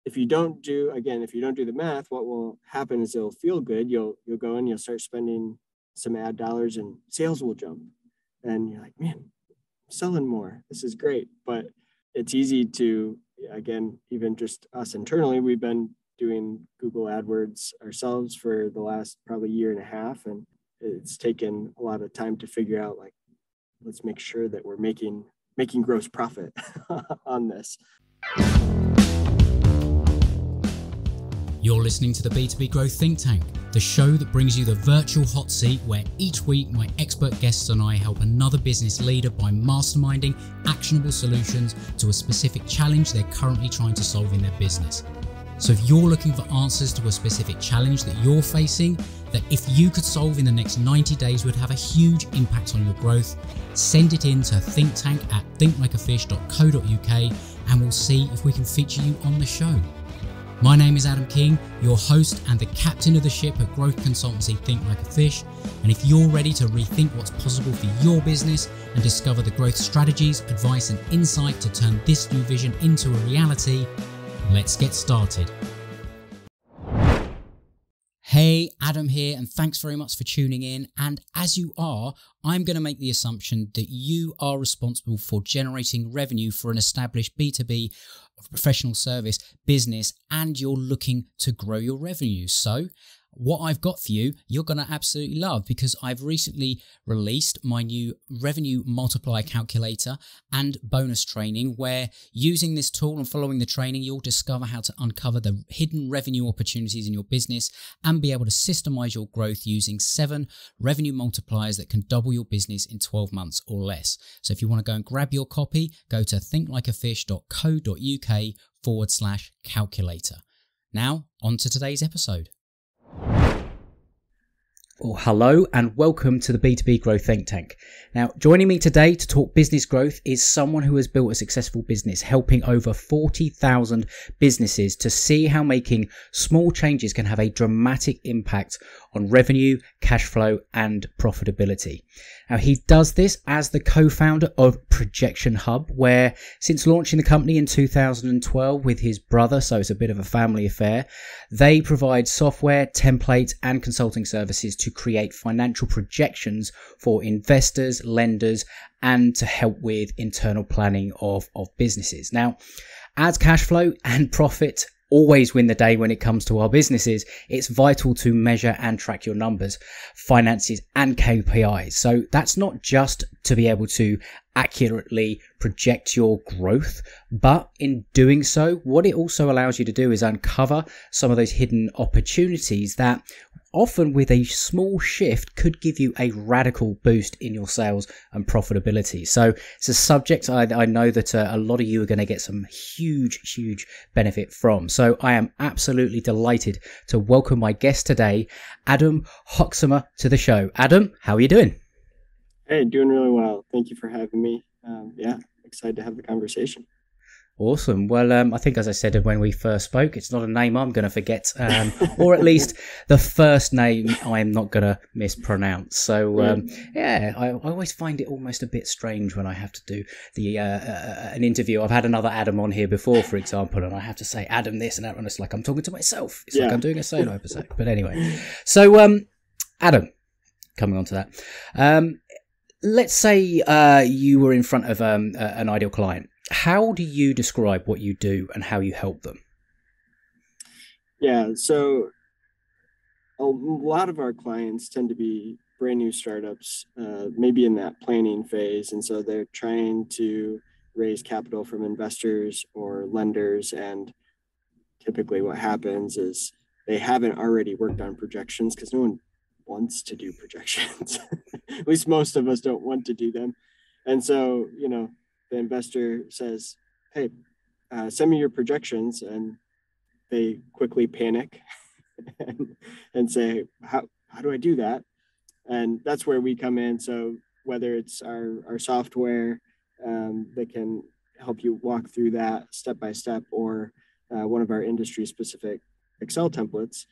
if you don't do the math, what will happen is it'll feel good. You'll go in, you'll start spending some ad dollars and sales will jump. And you're like, man, I'm selling more. This is great. But it's easy to, again, even just us internally, we've been doing Google AdWords ourselves for the last probably year and a half. And it's taken a lot of time to figure out, like, let's make sure that we're making gross profit on this. You're listening to the B2B Growth Think Tank, the show that brings you the virtual hot seat where each week my expert guests and I help another business leader by masterminding actionable solutions to a specific challenge they're currently trying to solve in their business. So if you're looking for answers to a specific challenge that you're facing, that if you could solve in the next 90 days would have a huge impact on your growth, send it in to thinkttank@thinklikeafish.co.uk and we'll see if we can feature you on the show. My name is Adam King, your host and the captain of the ship at growth consultancy Think Like a Fish. And if you're ready to rethink what's possible for your business and discover the growth strategies, advice and insight to turn this new vision into a reality, let's get started. Hey, Adam here, and thanks very much for tuning in. And as you are, I'm going to make the assumption that you are responsible for generating revenue for an established B2B professional service business, and you're looking to grow your revenue. So what I've got for you, you're going to absolutely love, because I've recently released my new revenue multiplier calculator and bonus training, where using this tool and following the training, you'll discover how to uncover the hidden revenue opportunities in your business and be able to systemize your growth using 7 revenue multipliers that can double your business in 12 months or less. So if you want to go and grab your copy, go to thinklikeafish.co.uk/calculator. Now, on to today's episode. Well, hello and welcome to the B2B Growth Think Tank. Now, joining me today to talk business growth is someone who has built a successful business, helping over 40,000 businesses to see how making small changes can have a dramatic impact on revenue, cash flow, and profitability. Now, he does this as the co-founder of ProjectionHub, where since launching the company in 2012 with his brother, so it's a bit of a family affair, they provide software, templates, and consulting services to create financial projections for investors, lenders, and to help with internal planning of businesses. Now, as cash flow and profit always win the day when it comes to our businesses, it's vital to measure and track your numbers, finances, and KPIs. So that's not just to be able to accurately project your growth, but in doing so, what it also allows you to do is uncover some of those hidden opportunities that often with a small shift could give you a radical boost in your sales and profitability. So it's a subject I know that a lot of you are going to get some huge benefit from. So I am absolutely delighted to welcome my guest today, Adam Hoeksema, to the show. Adam, how are you doing? Hey, doing really well. Thank you for having me. Excited to have the conversation. Awesome. Well, I think, as I said when we first spoke, it's not a name I'm going to forget, or at least the first name I'm not going to mispronounce. So, I always find it almost a bit strange when I have to do an interview. I've had another Adam on here before, for example, and I have to say Adam this and that, and it's like I'm talking to myself. It's like I'm doing a solo episode. But anyway, so Adam, coming on to that, let's say you were in front of an ideal client. How do you describe what you do and how you help them? Yeah, so a lot of our clients tend to be brand new startups, maybe in that planning phase. And so they're trying to raise capital from investors or lenders. And typically what happens is they haven't already worked on projections because no one wants to do projections. At least most of us don't want to do them. And so, the investor says, hey, send me your projections. And they quickly panic and say, how do I do that? And that's where we come in. So whether it's our software that can help you walk through that step by step, or one of our industry specific Excel templates,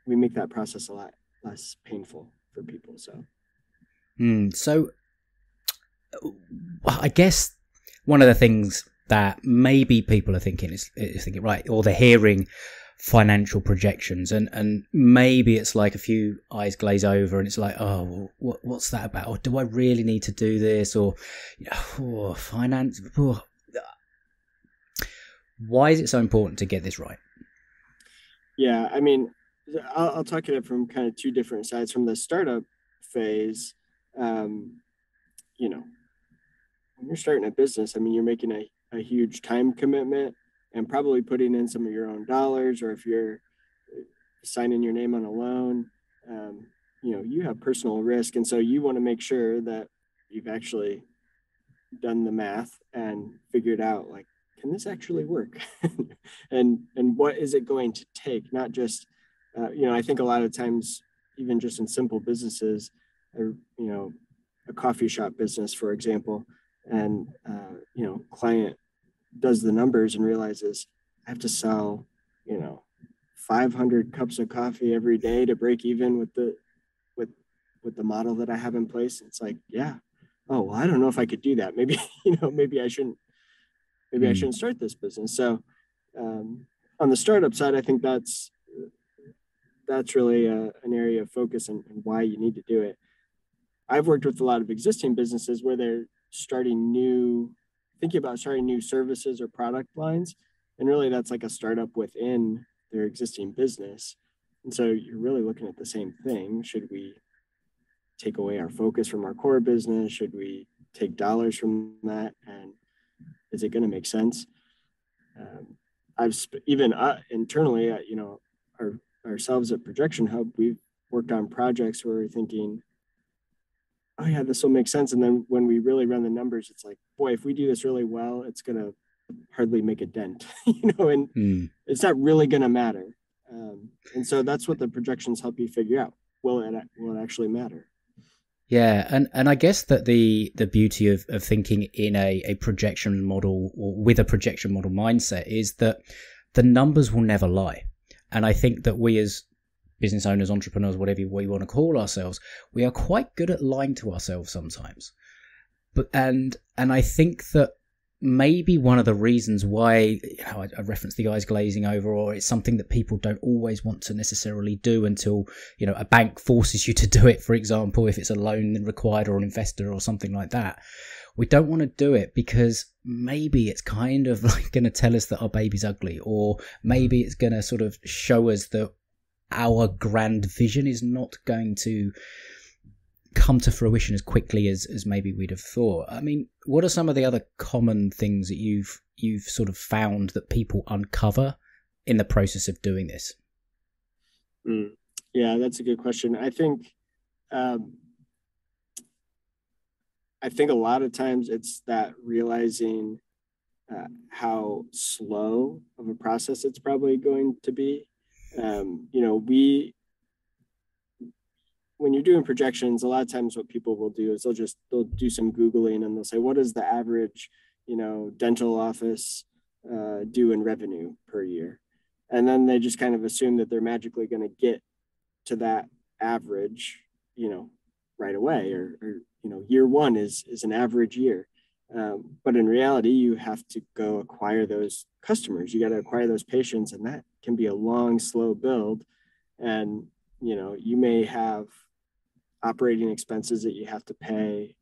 we make that process a lot less painful for people. So I guess one of the things that maybe people are thinking is thinking, right, or they're hearing financial projections, and maybe it's like a few eyes glaze over and it's like, oh, what's that about? Or do I really need to do this? Or, finance. Why is it so important to get this right? Yeah, I mean, I'll talk at it from kind of two different sides. From the startup phase, you know, when you're starting a business, I mean, you're making a huge time commitment and probably putting in some of your own dollars, or if you're signing your name on a loan, you have personal risk. And so you want to make sure that you've actually done the math and figured out, like, can this actually work? and what is it going to take? Not just, I think a lot of times, even just in simple businesses, or, a coffee shop business, for example, and, client does the numbers and realizes I have to sell, 500 cups of coffee every day to break even with the model that I have in place. It's like, yeah, oh, well, I don't know if I could do that. Maybe, maybe I shouldn't start this business. So on the startup side, I think that's really an area of focus and why you need to do it. I've worked with a lot of existing businesses where they're thinking about starting new services or product lines. And really that's like a startup within their existing business. And so you're really looking at the same thing. Should we take away our focus from our core business? Should we take dollars from that? And is it going to make sense? Internally, ourselves at ProjectionHub, we've worked on projects where we're thinking, oh yeah, this will make sense. And then when we really run the numbers, it's like, boy, if we do this really well, it's going to hardly make a dent, and it's not really going to matter. And so that's what the projections help you figure out. Will it actually matter? Yeah, and I guess that the beauty of thinking in a projection model, or with a projection model mindset, is that the numbers will never lie. And I think that we as business owners, entrepreneurs, whatever we want to call ourselves, we are quite good at lying to ourselves sometimes. And I think that maybe one of the reasons why, I referenced the eyes glazing over, or it's something that people don't always want to necessarily do until, a bank forces you to do it, for example, if it's a loan required or an investor or something like that. We don't want to do it because maybe it's kind of like going to tell us that our baby's ugly, or maybe it's going to sort of show us that our grand vision is not going to come to fruition as quickly as maybe we'd have thought. I mean, what are some of the other common things that you've sort of found that people uncover in the process of doing this? Yeah, that's a good question. I think a lot of times it's that realizing how slow of a process it's probably going to be. When you're doing projections, a lot of times what people will do is they'll do some Googling and they'll say, what does the average, dental office do in revenue per year? And then they just kind of assume that they're magically going to get to that average, right away, or year one is an average year. But in reality, you have to go acquire those customers. You got to acquire those patients, and that can be a long, slow build. And, you may have operating expenses that you have to pay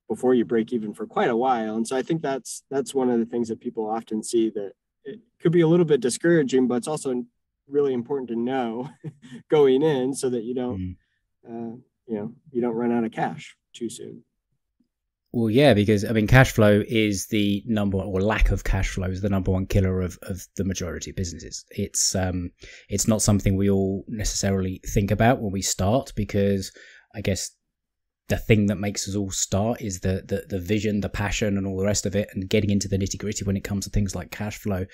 before you break even for quite a while. And so I think that's one of the things that people often see, that it could be a little bit discouraging, but it's also really important to know going in so that you don't, you don't run out of cash too soon. Well, yeah, because cash flow is the number one, or lack of cash flow is the number one killer of the majority of businesses. It's not something we all necessarily think about when we start, because I guess the thing that makes us all start is the vision, the passion, and all the rest of it. And getting into the nitty gritty when it comes to things like cash flow,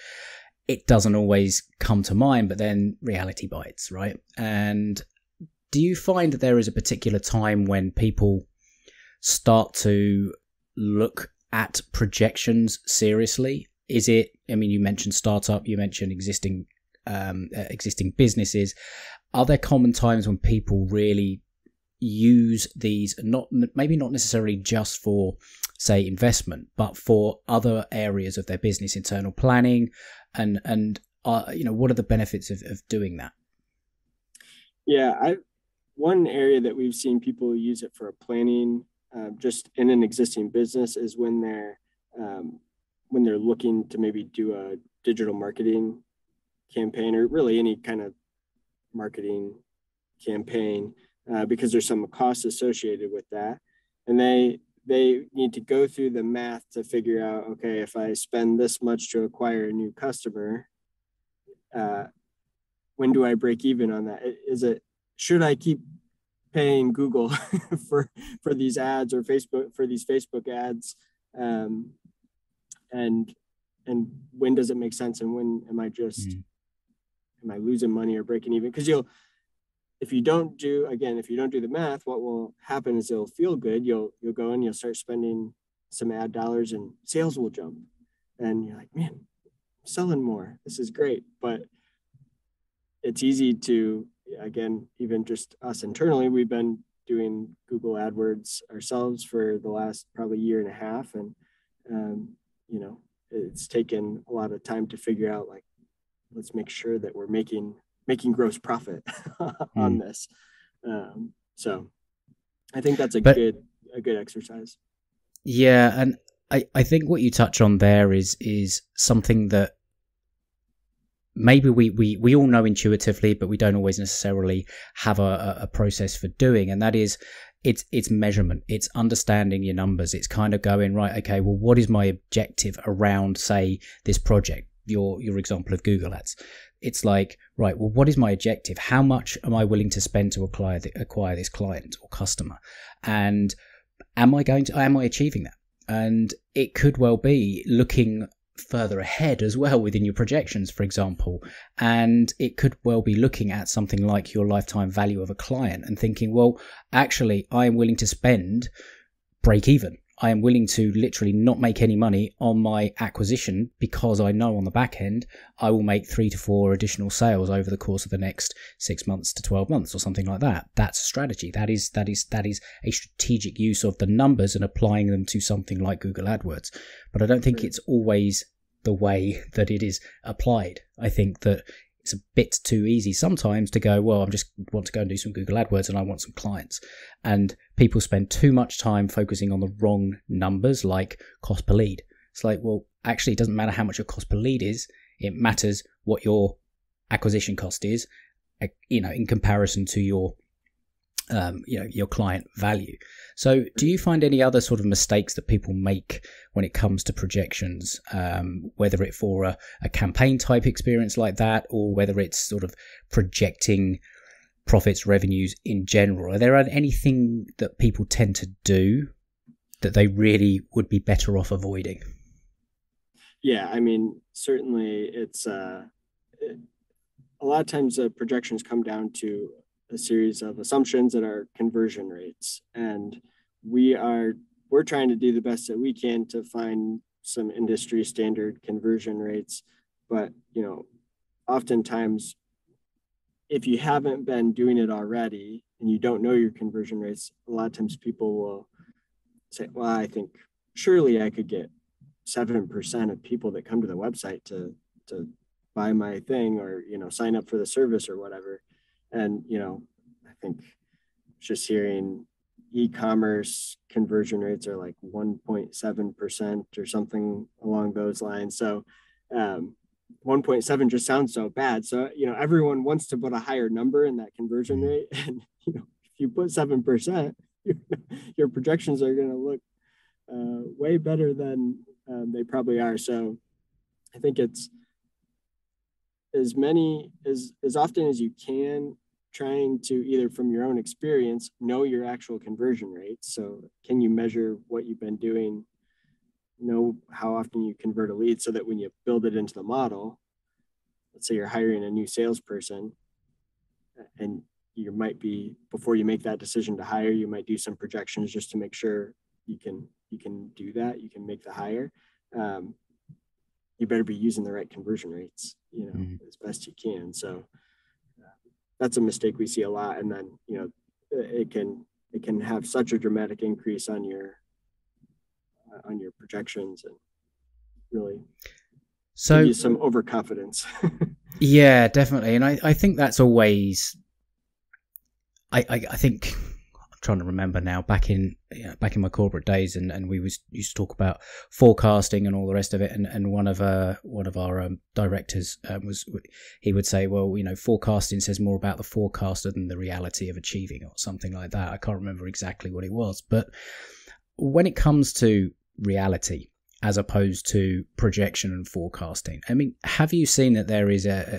it doesn't always come to mind, but then reality bites, right? And do you find that there is a particular time when people start to look at projections seriously? Is it, you mentioned startup, you mentioned existing businesses. Are there common times when people really, use these, not maybe not necessarily just for, say, investment, but for other areas of their business, internal planning, and what are the benefits of doing that? Yeah, one area that we've seen people use it for planning, just in an existing business, is when they're looking to maybe do a digital marketing campaign, or really any kind of marketing campaign, because there's some costs associated with that, and they need to go through the math to figure out, okay, if I spend this much to acquire a new customer, uh, when do I break even on that? Should I keep paying Google for these ads, or Facebook for these Facebook ads, um, and when does it make sense, and when am I losing money or breaking even? Because if you don't do the math, what will happen is it'll feel good. You'll go and you'll start spending some ad dollars, and sales will jump, and you're like, man, I'm selling more. This is great. But it's easy to, again, even just us internally, we've been doing Google AdWords ourselves for the last probably year and a half, and it's taken a lot of time to figure out, like, let's make sure that we're making gross profit on this. So I think that's a good exercise. Yeah, and I think what you touch on there is something that maybe we all know intuitively, but we don't always necessarily have a process for doing, and that is it's measurement. It's understanding your numbers. It's kind of going, right, okay, well, what is my objective around, say, this project, your example of Google Ads? It's like, right, well, what is my objective? How much am I willing to spend to acquire this client or customer? And am I achieving that? And it could well be looking further ahead as well within your projections, for example. And it could well be looking at something like your lifetime value of a client and thinking, well, actually, I am willing to spend break even. I am willing to literally not make any money on my acquisition, because I know on the back end I will make 3 to 4 additional sales over the course of the next 6 months to 12 months or something like that. That's a strategy. That is a strategic use of the numbers and applying them to something like Google AdWords. But I don't think it's always the way that it is applied. I think that it's a bit too easy sometimes to go, well, I just want to go and do some Google AdWords and I want some clients. And people spend too much time focusing on the wrong numbers, like cost per lead. It's like, well, actually, it doesn't matter how much your cost per lead is. It matters what your acquisition cost is, in comparison to your client value. So do you find any other sort of mistakes that people make when it comes to projections, whether it's for a campaign type experience like that, or whether it's sort of projecting profits, revenues in general? Are there anything that people tend to do that they really would be better off avoiding? Yeah, I mean, certainly it's a lot of times projections come down to a series of assumptions that are conversion rates, and we're trying to do the best that we can to find some industry standard conversion rates. But oftentimes, if you haven't been doing it already and you don't know your conversion rates, a lot of times people will say, well, I think surely I could get 7% of people that come to the website to buy my thing, or sign up for the service or whatever. And I think just hearing e-commerce conversion rates are like 1.7% or something along those lines. So 1.7 just sounds so bad. So everyone wants to put a higher number in that conversion rate, and if you put 7%, your projections are going to look way better than they probably are. So I think it's as often as you can, trying to, either from your own experience, know your actual conversion rates. So can you measure what you've been doing, know how often you convert a lead, so that when you build it into the model, let's say you're hiring a new salesperson, and you might be, before you make that decision to hire, you might do some projections just to make sure you can do that, you can make the hire. You better be using the right conversion rates, as best you can. So that's a mistake we see a lot. And then, it can it can have such a dramatic increase on your projections and really give you some overconfidence. Yeah, definitely. And I think that's always, I think, I'm trying to remember now, back in my corporate days, and we used to talk about forecasting and all the rest of it. And one of our directors he would say, well, forecasting says more about the forecaster than the reality of achieving, or something like that. I can't remember exactly what it was, but when it comes to reality as opposed to projection and forecasting, I mean, have you seen that there is a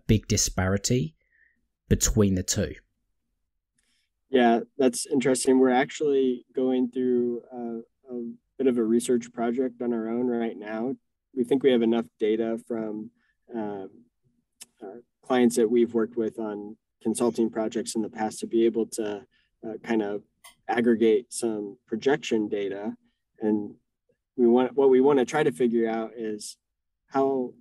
big disparity between the two? Yeah, that's interesting. We're actually going through a bit of a research project on our own right now. We think we have enough data from uh, clients that we've worked with on consulting projects in the past to be able to kind of aggregate some projection data. And what we want to try to figure out is how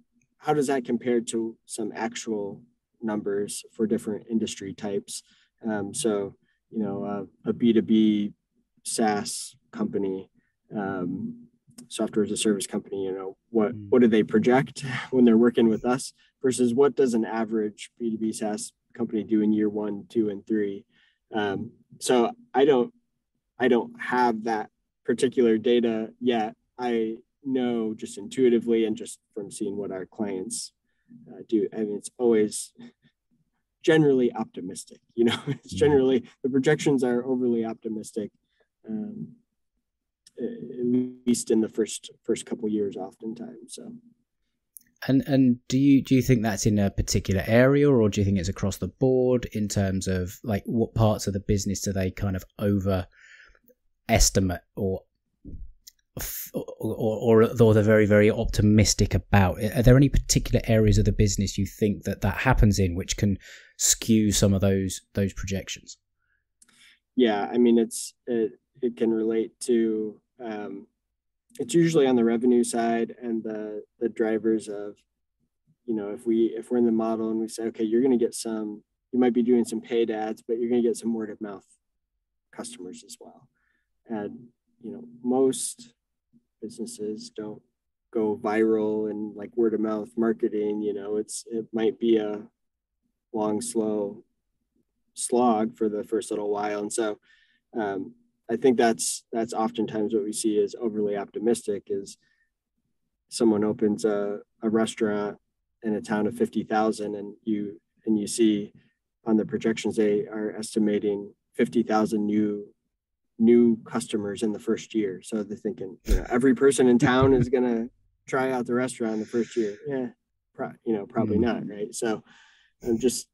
does that compare to some actual numbers for different industry types. So, a B2B SaaS company, software as a service company, what do they project when they're working with us versus what does an average B2B SaaS company do in year 1, 2, and 3. So I don't have that particular data yet. I know just intuitively and just from seeing what our clients do. I mean, it's always generally optimistic. It's generally, the projections are overly optimistic, at least in the first couple years, oftentimes. So. And do you think that's in a particular area, or do you think it's across the board in terms of like what parts of the business do they kind of overestimate or they're very, very optimistic about? Are there any particular areas of the business you think that happens in which can skew some of those projections? Yeah, I mean, it can relate to it's usually on the revenue side and the drivers of, if we're in the model and we say, okay, you're going to get you might be doing some paid ads, but you're going to get some word of mouth customers as well. And most businesses don't go viral and like word of mouth marketing. It might be a long, slow slog for the first little while. And so I think that's oftentimes what we see is overly optimistic. Is someone opens a restaurant in a town of 50,000 and you see on the projections they are estimating 50,000 new customers in the first year. So they're thinking, every person in town is going to try out the restaurant in the first year. Yeah, probably not, right? So I'm just,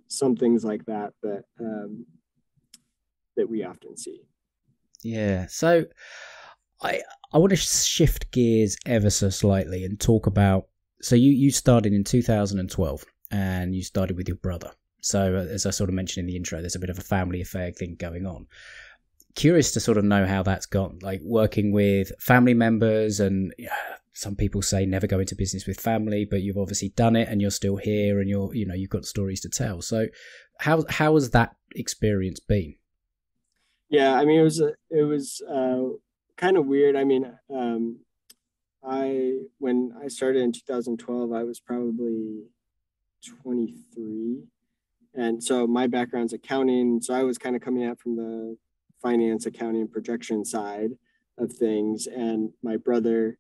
some things like that that we often see. Yeah. So I want to shift gears ever so slightly and talk about, so you started in 2012 and you started with your brother. So as I sort of mentioned in the intro, there's a bit of a family affair thing going on. Curious to sort of know how that's gone, like working with family members. And some people say never go into business with family, but you've obviously done it and you're still here and you've got stories to tell. So how has that experience been? Yeah, I mean, it was kind of weird. I mean, when I started in 2012, I was probably 23. And so my background's accounting. So I was kind of coming out from the finance, accounting, projection side of things. And my brother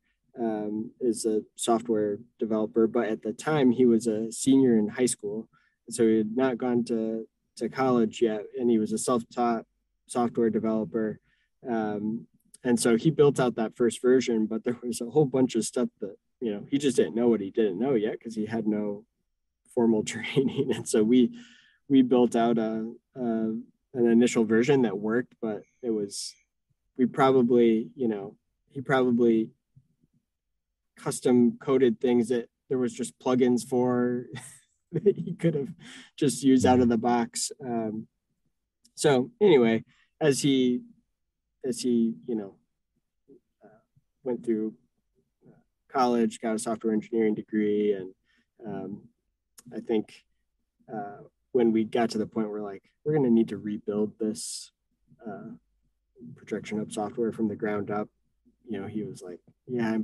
is a software developer, but at the time he was a senior in high school. And so he had not gone to college yet. And he was a self-taught software developer. And so he built out that first version, but there was a whole bunch of stuff that, he just didn't know what he didn't know yet because he had no formal training. And so we built out an initial version that worked, but he probably custom coded things that there was just plugins for that he could have just used out of the box. So anyway, as he went through college, got a software engineering degree, and I think when we got to the point where like, we're going to need to rebuild this ProjectionHub software from the ground up, he was like, yeah, I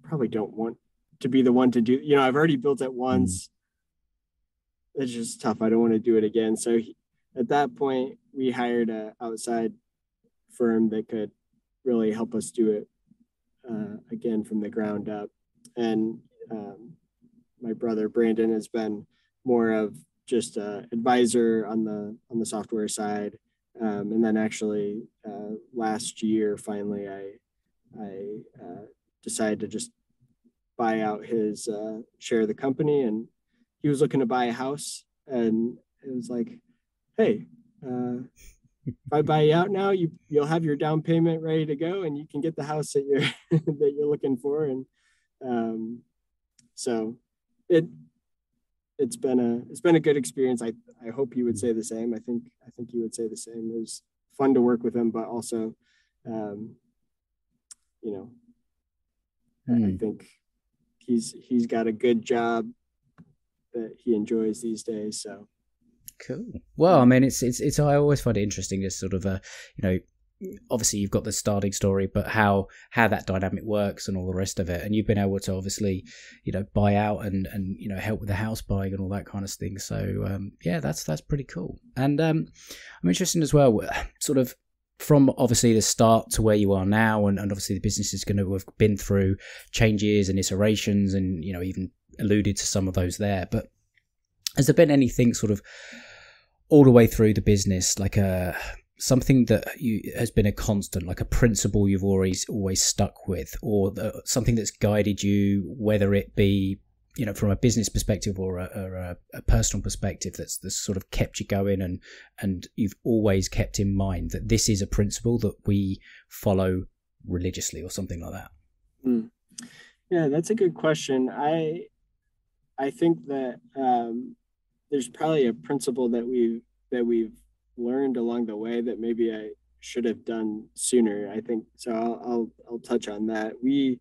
probably don't want to be the one to do, I've already built it once. It's just tough. I don't want to do it again. So at that point, we hired an outside firm that could really help us do it again from the ground up. And my brother Brandon has been more of just an advisor on the software side. And then actually last year, finally, I decided to just buy out his share of the company, and he was looking to buy a house, and it was like, hey, if I buy you out now, you'll have your down payment ready to go, and you can get the house that you're that you're looking for. And so it's been a good experience. I hope you would say the same. I think you would say the same. It was fun to work with him, but also, I think he's got a good job that he enjoys these days. So cool. Well, I mean, it's I always find it interesting, just sort of obviously you've got the starting story, but how that dynamic works and all the rest of it, and you've been able to obviously buy out and help with the house buying and all that kind of thing. So yeah, that's pretty cool. And I'm interested as well, sort of from obviously the start to where you are now, and obviously the business is going to have been through changes and iterations, and even alluded to some of those there. But has there been anything sort of all the way through the business, like something that has been a constant, like a principle you've always stuck with, or something that's guided you, whether it be from a business perspective or a personal perspective, that's sort of kept you going, and you've always kept in mind that this is a principle that we follow religiously, or something like that? Yeah, that's a good question. I think that there's probably a principle that we've learned along the way that maybe I should have done sooner. I think so. I'll touch on that. We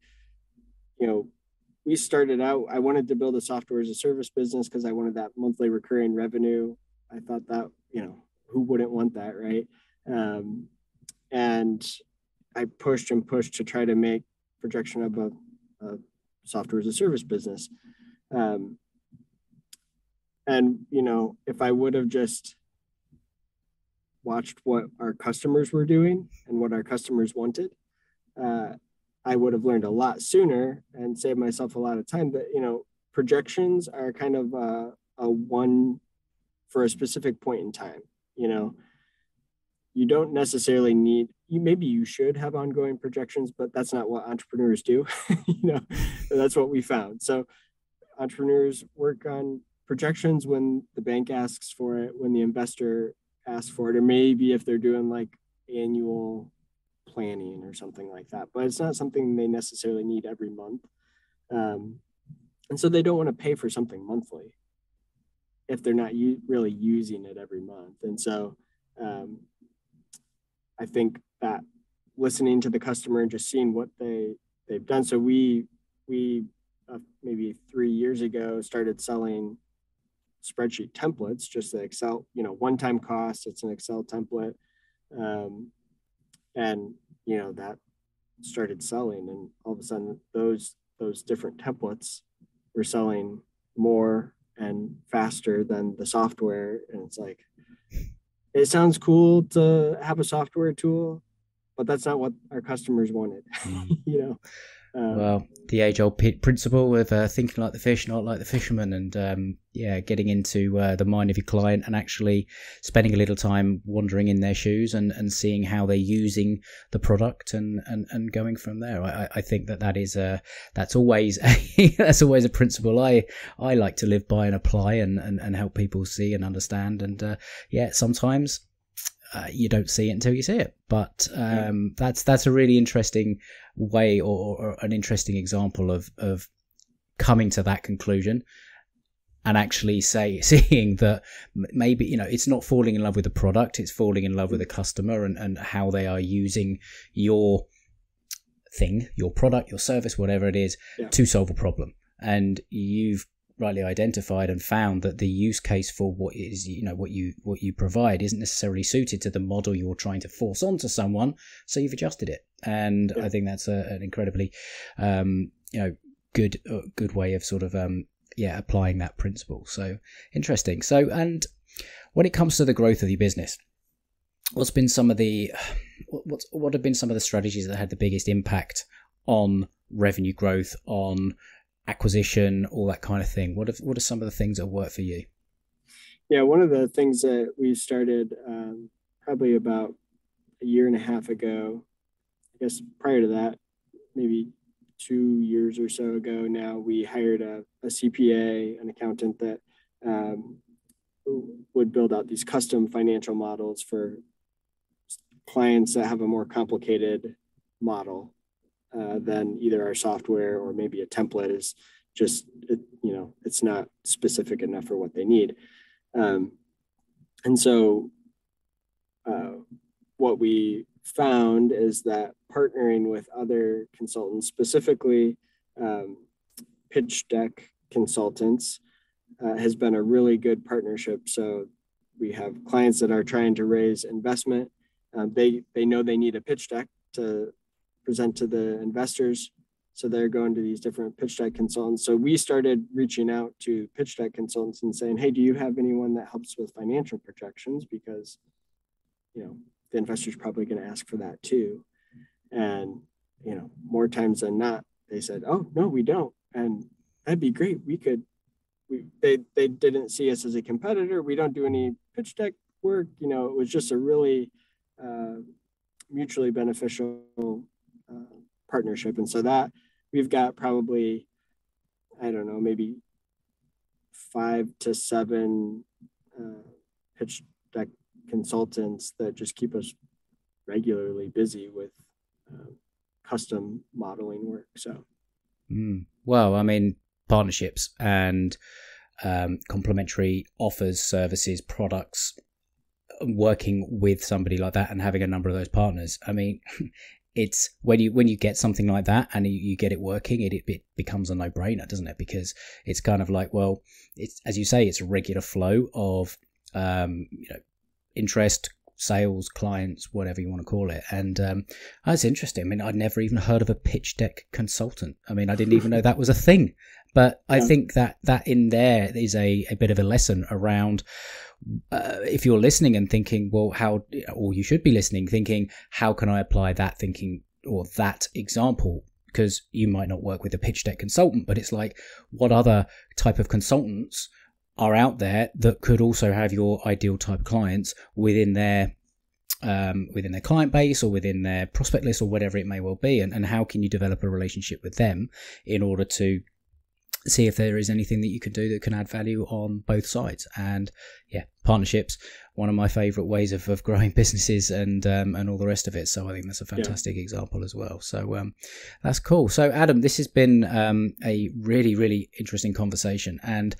started out, I wanted to build a software as a service business because I wanted that monthly recurring revenue. I thought that, who wouldn't want that, right? And I pushed and pushed to try to make ProjectionHub a software as a service business. And, if I would have just watched what our customers were doing and what our customers wanted, I would have learned a lot sooner and saved myself a lot of time. But, projections are kind of a one for a specific point in time. You don't necessarily need, maybe you should have ongoing projections, but that's not what entrepreneurs do. That's what we found. So entrepreneurs work on projections when the bank asks for it, when the investor asks for it, or maybe if they're doing like annual planning or something like that, but it's not something they necessarily need every month. And so they don't want to pay for something monthly if they're not really using it every month. And so I think that listening to the customer and just seeing what they've done. So we maybe 3 years ago started selling spreadsheet templates, just the Excel, one-time cost. It's an Excel template. And, that started selling, and all of a sudden those different templates were selling more and faster than the software. And it's like, it sounds cool to have a software tool, but that's not what our customers wanted. Well, the age-old principle of thinking like the fish, not like the fisherman, and getting into the mind of your client and actually spending a little time wandering in their shoes and seeing how they're using the product and going from there. I think that is that's always a principle I like to live by and apply and help people see and understand. And sometimes you don't see it until you see it, but that's a really interesting way or an interesting example of coming to that conclusion, and actually seeing that maybe it's not falling in love with the product, it's falling in love with the customer and how they are using your thing, your product, your service, whatever it is, to solve a problem. And you've rightly identified and found that the use case for what you provide isn't necessarily suited to the model you're trying to force onto someone, so you've adjusted it. And I think that's an incredibly good way of sort of applying that principle. So interesting. So, and when it comes to the growth of your business, what have been some of the strategies that had the biggest impact on revenue growth, on acquisition, all that kind of thing? What are some of the things that work for you? Yeah, one of the things that we started probably about a year and a half ago, I guess prior to that, maybe 2 years or so ago now, we hired a CPA, an accountant that would build out these custom financial models for clients that have a more complicated model than either our software or maybe a template is just, it's not specific enough for what they need. And so what we found is that partnering with other consultants, specifically pitch deck consultants, has been a really good partnership. So we have clients that are trying to raise investment. They know they need a pitch deck to present to the investors. So they're going to these different pitch deck consultants. So we started reaching out to pitch deck consultants and saying, hey, do you have anyone that helps with financial projections? Because, the investor's probably going to ask for that too. And, more times than not, they said, oh, no, we don't. And that'd be great. They didn't see us as a competitor. We don't do any pitch deck work. It was just a really mutually beneficial partnership. And so that we've got probably, I don't know, maybe 5 to 7 pitch deck consultants that just keep us regularly busy with custom modeling work. So, well, I mean, partnerships and complementary offers, services, products, working with somebody like that and having a number of those partners. I mean, it's when you get something like that and you get it working, it becomes a no-brainer, doesn't it? Because it's kind of like, well, it's, as you say, it's a regular flow of interest, sales, clients, whatever you want to call it. And that's interesting. I mean, I'd never even heard of a pitch deck consultant. I mean, I didn't even know that was a thing. But I think that in there is a bit of a lesson around if you're listening and thinking, well, or you should be listening, thinking, how can I apply that thinking or that example? Because you might not work with a pitch deck consultant, but it's like, what other type of consultants are out there that could also have your ideal type of clients within their client base or within their prospect list or whatever it may well be, and how can you develop a relationship with them in order to see if there is anything that you can do that can add value on both sides. And partnerships, one of my favorite ways of growing businesses and all the rest of it. So I think that's a fantastic example as well. So that's cool. So Adam, this has been a really, really interesting conversation. And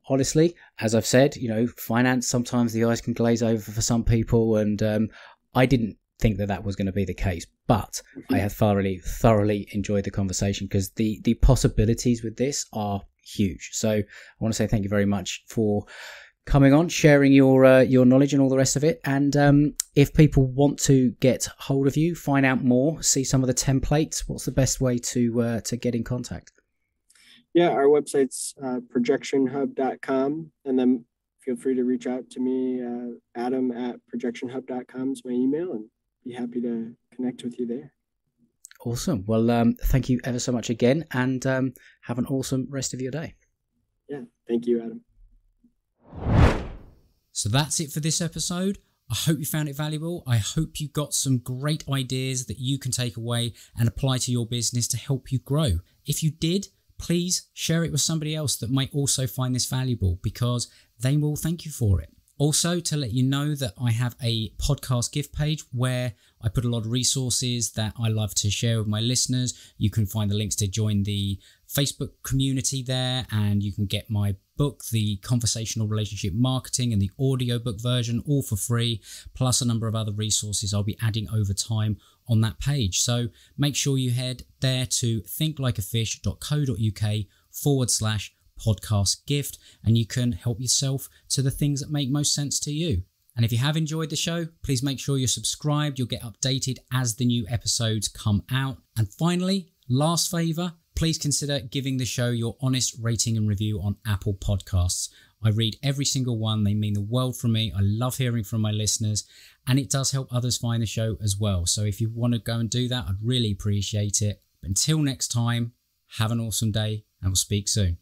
honestly, as I've said, finance, sometimes the eyes can glaze over for some people. And I didn't think that was going to be the case, but I have thoroughly enjoyed the conversation because the possibilities with this are huge. So I want to say thank you very much for coming on, sharing your knowledge and all the rest of it. And if people want to get hold of you, find out more, see some of the templates, what's the best way to get in contact? Yeah, our website's ProjectionHub.com, and then feel free to reach out to me, Adam at ProjectionHub.com is my email, and be happy to connect with you there. Awesome. Well, thank you ever so much again, and have an awesome rest of your day. Yeah, thank you, Adam. So that's it for this episode. I hope you found it valuable. I hope you got some great ideas that you can take away and apply to your business to help you grow. If you did, please share it with somebody else that might also find this valuable, because they will thank you for it. Also, to let you know that I have a podcast gift page where I put a lot of resources that I love to share with my listeners. You can find the links to join the Facebook community there, and you can get my book, The Conversational Relationship Marketing, and the audiobook version, all for free, plus a number of other resources I'll be adding over time on that page. So make sure you head there to thinklikeafish.co.uk/podcast podcast gift, and you can help yourself to the things that make most sense to you. And if you have enjoyed the show, please make sure you're subscribed. You'll get updated as the new episodes come out. And finally, last favor, please consider giving the show your honest rating and review on Apple Podcasts. I read every single one. They mean the world from me. I love hearing from my listeners, and it does help others find the show as well. So if you want to go and do that, I'd really appreciate it. But until next time, have an awesome day, and we'll speak soon.